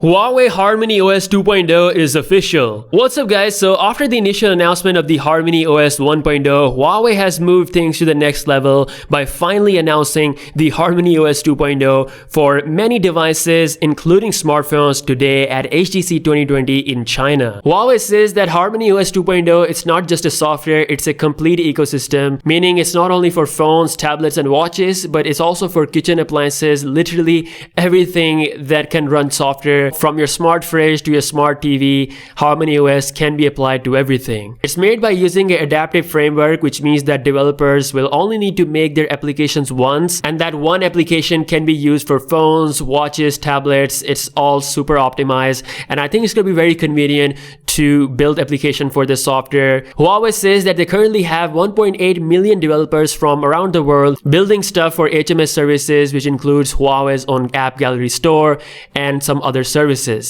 Huawei Harmony OS 2.0 is official. What's up guys? So after the initial announcement of the Harmony OS 1.0, Huawei has moved things to the next level by finally announcing the Harmony OS 2.0 for many devices including smartphones today at HTC 2020 in China. Huawei says that Harmony OS 2.0 it's not just a software, it's a complete ecosystem, meaning it's not only for phones, tablets and watches, but it's also for kitchen appliances, literally everything that can run software. From your smart fridge to your smart TV, Harmony OS can be applied to everything. It's made by using an adaptive framework, which means that developers will only need to make their applications once, and that one application can be used for phones, watches, tablets. It's all super optimized, and I think it's going to be very convenient to build application for this software. Huawei says that they currently have 1.8 million developers from around the world building stuff for HMS services, which includes Huawei's own app gallery store and some other services.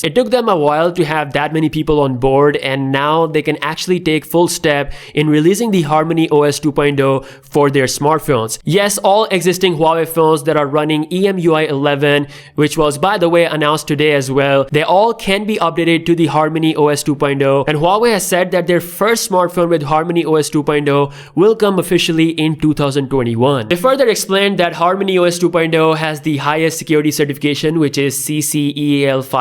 It took them a while to have that many people on board, and now they can actually take full step in releasing the Harmony OS 2.0 for their smartphones. Yes, all existing Huawei phones that are running EMUI 11, which was by the way announced today as well, they all can be updated to the Harmony OS 2.0, and Huawei has said that their first smartphone with Harmony OS 2.0 will come officially in 2021. They further explained that Harmony OS 2.0 has the highest security certification, which is CCEAL 5+.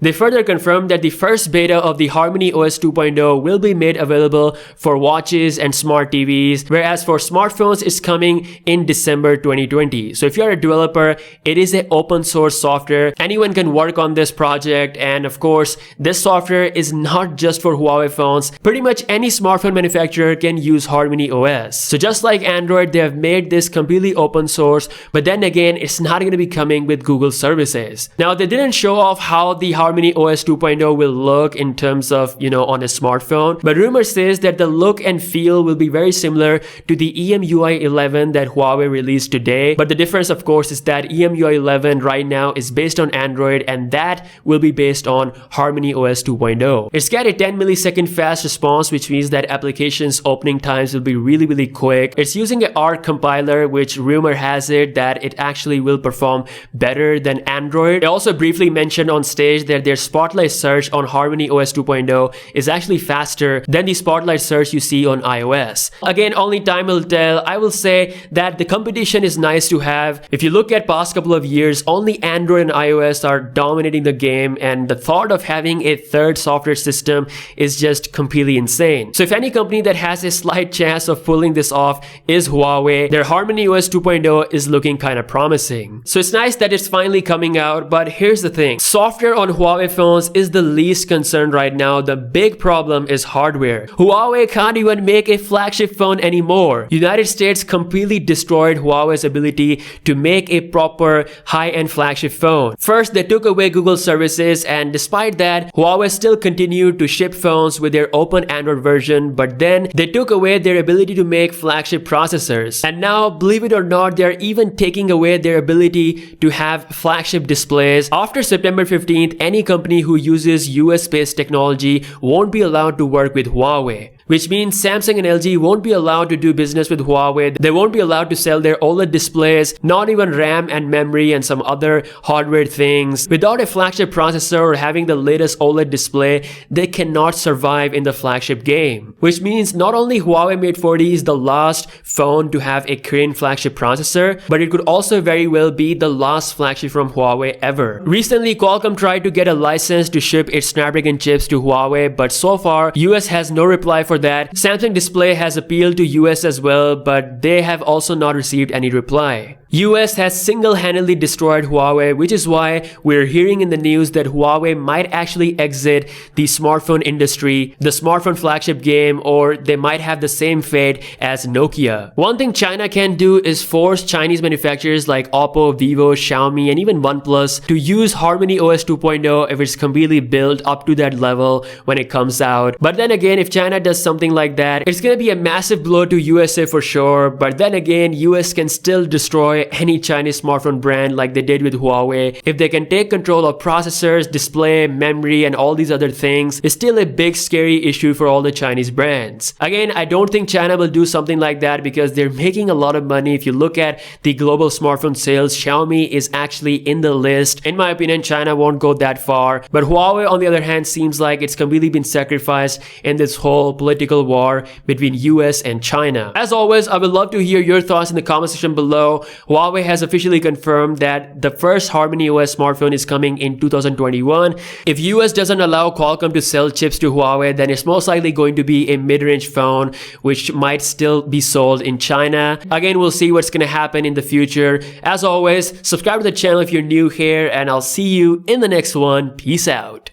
They further confirmed that the first beta of the Harmony OS 2.0 will be made available for watches and smart TVs, whereas for smartphones it's coming in December 2020. So if you're a developer, it is an open source software. Anyone can work on this project, and of course, this software is not just for Huawei phones. Pretty much any smartphone manufacturer can use Harmony OS. So just like Android, they have made this completely open source, but then again, it's not going to be coming with Google services. Now, they didn't show off how the Harmony OS 2.0 will look in terms of, on a smartphone, but rumor says that the look and feel will be very similar to the EMUI 11 that Huawei released today. But the difference, of course, is that EMUI 11 right now is based on Android, and that will be based on Harmony OS 2.0. It's got a 10 millisecond fast response, which means that applications opening times will be really quick. It's using an ARC compiler, which rumor has it that it actually will perform better than Android. They also briefly mentioned on stage that their Spotlight search on Harmony OS 2.0 is actually faster than the Spotlight search you see on iOS. Again, only time will tell. I will say that the competition is nice to have. If you look at past couple of years, only Android and iOS are dominating the game, and the thought of having a third software system is just completely insane. So if any company that has a slight chance of pulling this off is Huawei, their Harmony OS 2.0 is looking kind of promising. So it's nice that it's finally coming out, but here's the thing. Software on Huawei phones is the least concern right now. The big problem is hardware. Huawei can't even make a flagship phone anymore. United States completely destroyed Huawei's ability to make a proper high-end flagship phone. First, they took away Google services, and despite that, Huawei still continued to ship phones with their open Android version, but then they took away their ability to make flagship processors. And now, believe it or not, they're even taking away their ability to have flagship displays. After September 15th, any company who uses US-based technology won't be allowed to work with Huawei, which means Samsung and LG won't be allowed to do business with Huawei. They won't be allowed to sell their OLED displays, not even RAM and memory and some other hardware things. Without a flagship processor or having the latest OLED display, they cannot survive in the flagship game. Which means not only Huawei Mate 40 is the last phone to have a Korean flagship processor, but it could also very well be the last flagship from Huawei ever. Recently, Qualcomm tried to get a license to ship its Snapdragon chips to Huawei, but so far, US has no reply for that. Samsung Display has appealed to US as well, but they have also not received any reply. US has single-handedly destroyed Huawei, which is why we're hearing in the news that Huawei might actually exit the smartphone industry, the smartphone flagship game, or they might have the same fate as Nokia. One thing China can do is force Chinese manufacturers like Oppo, Vivo, Xiaomi, and even OnePlus to use Harmony OS 2.0 if it's completely built up to that level when it comes out. But then again, if China does something like that, it's gonna be a massive blow to USA for sure, but then again, US can still destroy destroy any Chinese smartphone brand like they did with Huawei. If they can take control of processors, display, memory, and all these other things, it's still a big scary issue for all the Chinese brands. Again, I don't think China will do something like that because they're making a lot of money. If you look at the global smartphone sales, Xiaomi is actually in the list. In my opinion, China won't go that far. But Huawei, on the other hand, seems like it's completely been sacrificed in this whole political war between US and China. As always, I would love to hear your thoughts in the comment section below. Huawei has officially confirmed that the first Harmony OS smartphone is coming in 2021. If US doesn't allow Qualcomm to sell chips to Huawei, then it's most likely going to be a mid-range phone which might still be sold in China. Again, we'll see what's going to happen in the future. As always, subscribe to the channel if you're new here, and I'll see you in the next one. Peace out.